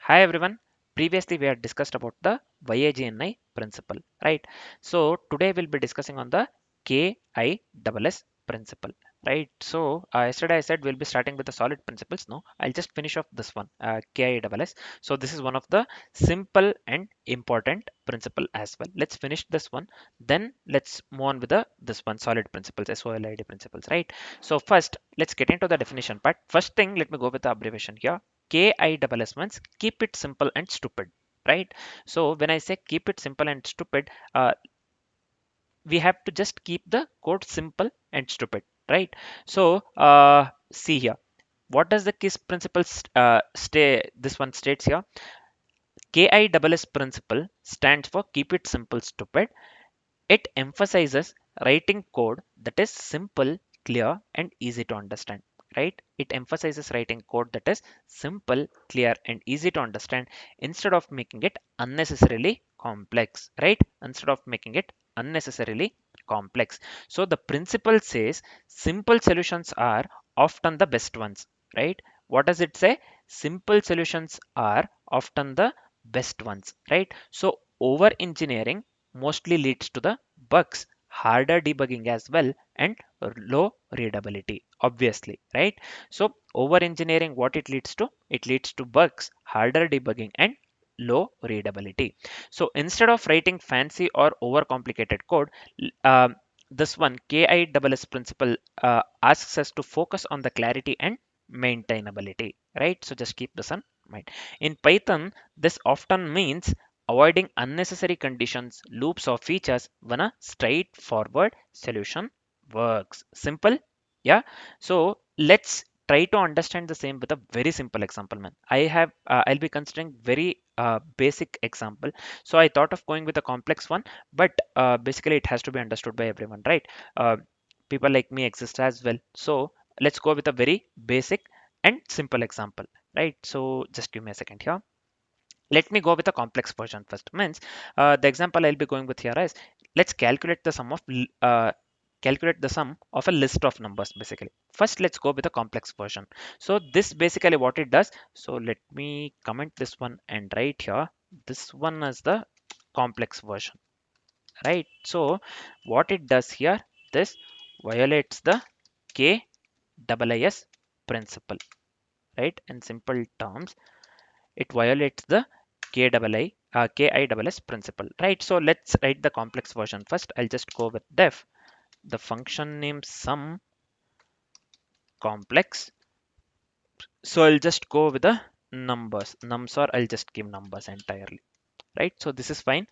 Hi everyone. Previously we had discussed about the YAGNI principle, right? So today we'll be discussing on the K-I-S-S principle, right? So yesterday I said we'll be starting with the solid principles. No, I'll just finish off this one, K-I-S-S. So this is one of the simple and important principle as well. Let's finish this one. Then let's move on with the this one, solid principles, SOLID principles, right? So first let's get into the definition part. First thing, let me go with the abbreviation here. K-I-S-S means keep it simple and stupid, right? So when I say keep it simple and stupid, we have to just keep the code simple and stupid, right? So see here, what does the KISS principle stay? This one states here, KISS principle stands for keep it simple, stupid. It emphasizes writing code that is simple, clear, and easy to understand. Right? It emphasizes writing code that is simple, clear, and easy to understand instead of making it unnecessarily complex. Right? Instead of making it unnecessarily complex. So the principle says simple solutions are often the best ones. Right? What does it say? Simple solutions are often the best ones. Right? So over engineering mostly leads to the bugs, harder debugging as well, and low readability, obviously, right? So over engineering, what it leads to? It leads to bugs, harder debugging, and low readability. So instead of writing fancy or overcomplicated code, this one KISS principle asks us to focus on the clarity and maintainability, right? So just keep this in mind. In Python, this often means avoiding unnecessary conditions, loops, or features when a straightforward solution works. Simple? Yeah. So let's try to understand the same with a very simple example, man. I'll be considering very basic example. So I thought of going with a complex one, but basically it has to be understood by everyone, right? Uh, People like me exist as well. So let's go with a very basic and simple example, right? So just give me a second here. Let me go with a complex version first. Means the example I'll be going with here is, let's calculate the sum of a list of numbers. Basically, first let's go with a complex version. So this basically what it does. So let me comment this one and write here, this one is the complex version, right? So what it does here, this violates the KISS principle, right? In simple terms, it violates the KISS principle, right? So let's write the complex version first. I'll just go with def the function name sum complex. So I'll just go with the nums, or I'll just give numbers entirely, right? So this is fine.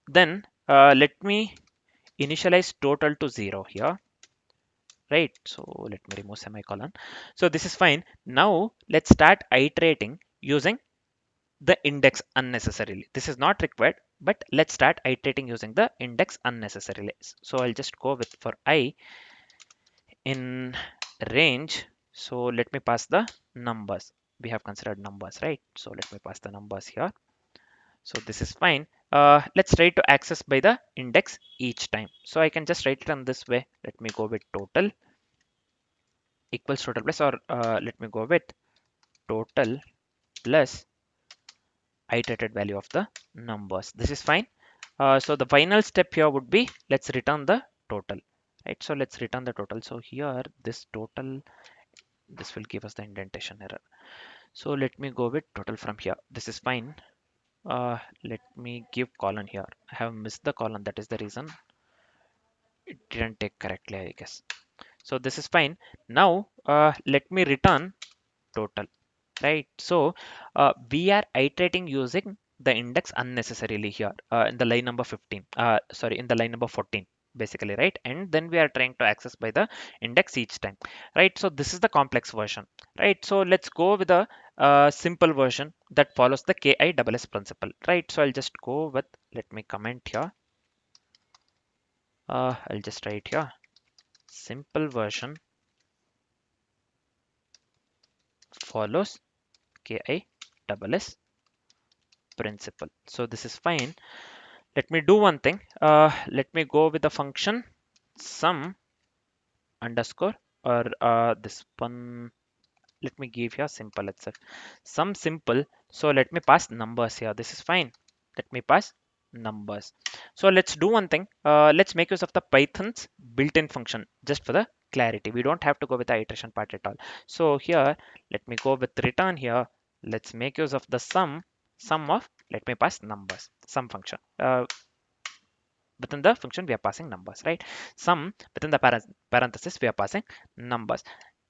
Then let me initialize total to 0 here, right? So let me remove semicolon. So this is fine. Now let's start iterating using the index unnecessarily. This is not required, but let's start iterating using the index unnecessarily. So I'll just go with for I in range. So let me pass the numbers. We have considered numbers, right? So let me pass the numbers here. So this is fine. Let's try to access by the index each time. So I can just write it on this way. Let me go with total equals total plus, or let me go with total plus iterated value of the numbers. This is fine. So the final step here would be, let's return the total, right? So let's return the total. So here this total, this will give us the indentation error. So let me go with total from here. This is fine. Let me give colon here. I have missed the colon. That is the reason it didn't take correctly, I guess. So this is fine. Now let me return total, right? So we are iterating using the index unnecessarily here in the line number 15, sorry, in the line number 14 basically, right? And then we are trying to access by the index each time, right? So this is the complex version, right? So let's go with the simple version that follows the KISS principle, right? So I'll just go with, let me comment here, I'll just write here simple version follows KISS principle. So this is fine. Let me do one thing. Let me go with the function sum underscore, or this one, let me give here simple itself. Some simple. So let me pass numbers here. This is fine. Let me pass numbers. So let's do one thing. Let's make use of the Python's built-in function just for the clarity. We don't have to go with the iteration part at all. So here, let me go with return here. Let's make use of the sum of, let me pass numbers, sum function. Within the function, we are passing numbers, right? Sum within the parenthesis, we are passing numbers.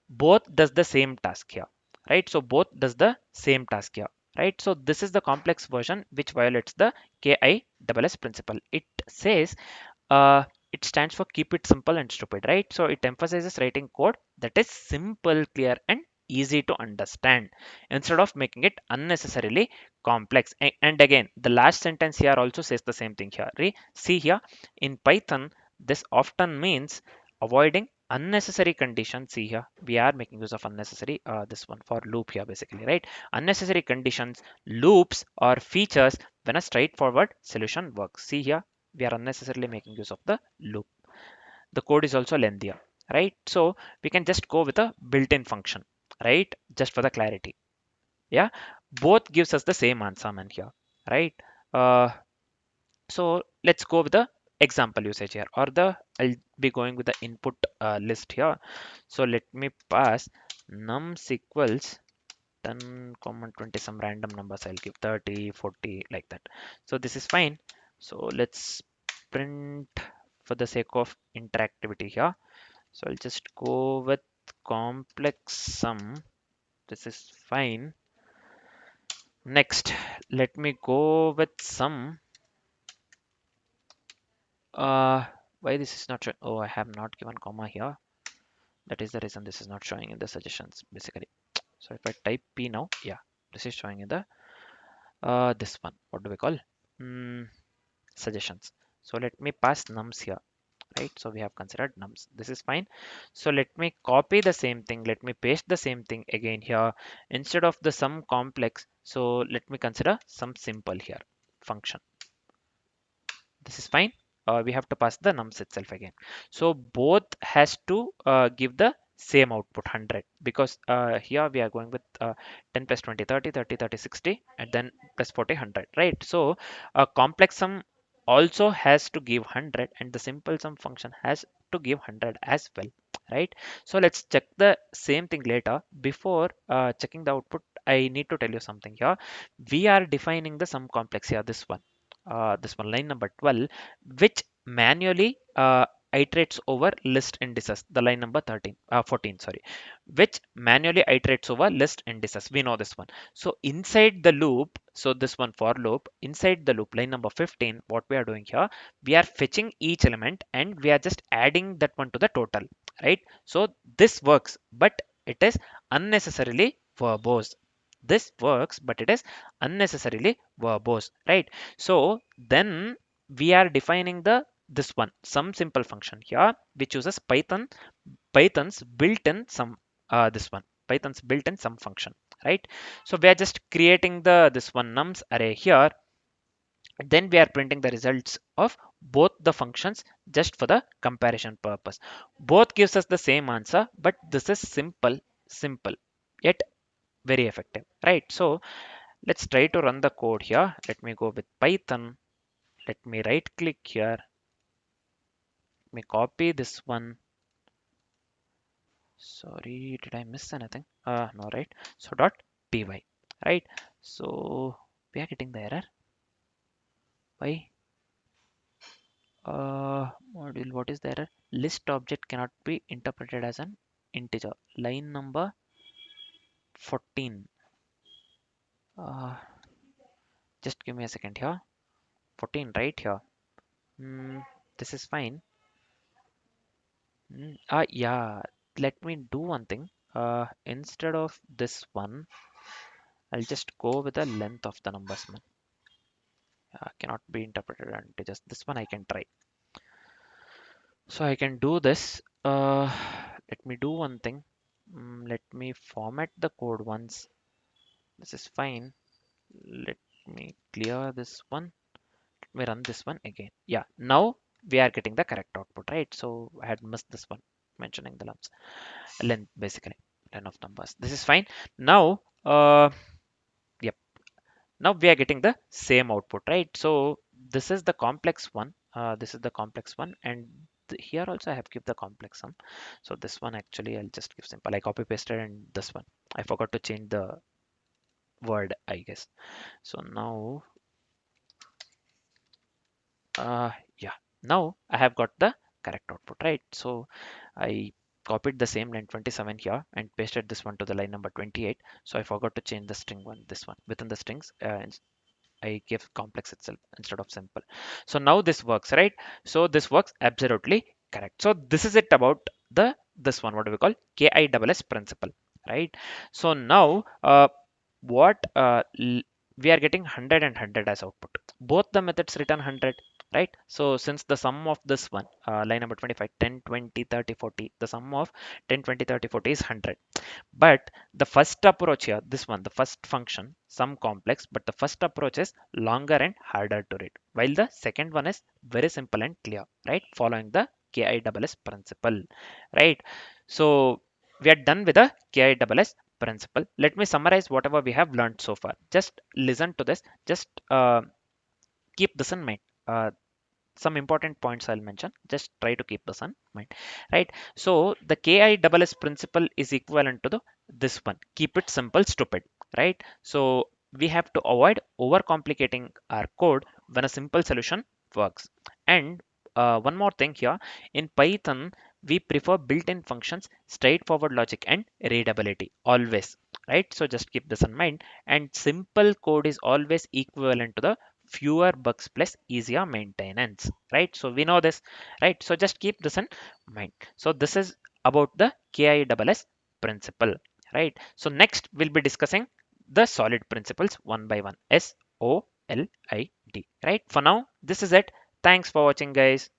Both does the same task here, right? So both does the same task here, right? So this is the complex version which violates the K.I.S.S principle. It says uh, it stands for keep it simple and stupid, right? So it emphasizes writing code that is simple, clear, and easy to understand instead of making it unnecessarily complex. And again, the last sentence here also says the same thing here. See here, in Python, this often means avoiding unnecessary conditions. See here, we are making use of unnecessary, this one for loop here basically, right? Unnecessary conditions, loops, or features when a straightforward solution works. See here, we are unnecessarily making use of the loop. The code is also lengthier, right? So we can just go with a built-in function, right? Just for the clarity. Yeah, both gives us the same answer man here, right? uh, so let's go with the example usage here, or the I'll be going with the input list here. So let me pass nums equals 10, 20, some random numbers. I'll give 30, 40, like that. So this is fine. So let's print for the sake of interactivity here. So I'll just go with complex sum. This is fine. Next, let me go with some. Uh, why this is not showing? Oh, I have not given comma here. That is the reason this is not showing in the suggestions basically. So if I type P now, yeah, this is showing in the this one. What do we call? Mm, suggestions. So let me pass nums here, right? So we have considered nums. This is fine. So let me copy the same thing. Let me paste the same thing again here. Instead of the sum complex, so let me consider some simple here function. This is fine. We have to pass the nums itself again. So both has to give the same output 100, because here we are going with 10 plus 20 30 30 30 60, and then plus 40 100, right? So a complex sum also has to give 100, and the simple sum function has to give 100 as well, right? So let's check the same thing later. Before checking the output, I need to tell you something here. We are defining the sum complex here, this one line number 12, which manually iterates over list indices, the line number 14, sorry, which manually iterates over list indices. We know this one. So inside the loop, so this one for loop, inside the loop, line number 15, what we are doing here, we are fetching each element and we are just adding that one to the total, right? So this works, but it is unnecessarily verbose. This works, but it is unnecessarily verbose, right? So then we are defining the this one some simple function here which uses Python's built-in sum, this one Python's built-in sum function, right? So we are just creating the this one nums array here. Then we are printing the results of both the functions just for the comparison purpose. Both gives us the same answer, but this is simple yet very effective, right? So let's try to run the code here. Let me go with Python. Let me right click here. Let me copy this one. Sorry, did I miss anything? No, right? So dot py, right? So we are getting the error. Why? Module, what is the error? List object cannot be interpreted as an integer. Line number 14. Uh, just give me a second here. 14, right here. This is fine. Yeah. Let me do one thing. Instead of this one, I'll just go with the length of the numbers, man. Cannot be interpreted into just this one. I can try. So I can do this. Let me do one thing. Let me format the code once. This is fine. Let me clear this one. Let me run this one again. Yeah, now we are getting the correct output, right? So I had missed this one, mentioning the length basically. 10 of numbers. This is fine. Now, yep. Now we are getting the same output, right? So this is the complex one. This is the complex one, and here also I have kept the complex sum. So this one actually I'll just give simple. I copy pasted, and this one I forgot to change the word, I guess. So now, yeah, now I have got the correct output, right? So I copied the same line 27 here and pasted this one to the line number 28. So I forgot to change the string one, this one within the strings. I give complex itself instead of simple. So now this works, right? So this works absolutely correct. So this is it about the this one, what do we call K.I.S.S principle, right? So now what we are getting 100 and 100 as output. Both the methods return 100, right? So since the sum of this one, line number 25, 10, 20, 30, 40, the sum of 10, 20, 30, 40 is 100. But the first approach here, this one, the first function, some complex, but the first approach is longer and harder to read, while the second one is very simple and clear, right? Following the K.I.S.S principle, right? So we are done with the K.I.S.S principle. Let me summarize whatever we have learned so far. Just listen to this. Just keep this in mind. Some important points I'll mention. Just try to keep this in mind, right? So the K.I.S.S principle is equivalent to the this one. Keep it simple, stupid, right? So we have to avoid overcomplicating our code when a simple solution works. And one more thing here, in Python, we prefer built-in functions, straightforward logic, and readability always, right? So just keep this in mind. And simple code is always equivalent to the fewer bugs plus easier maintenance, right? So we know this, right? So just keep this in mind. So this is about the K.I.S.S principle, right? So next we'll be discussing the solid principles one by one. SOLID, right? For now, this is it. Thanks for watching, guys.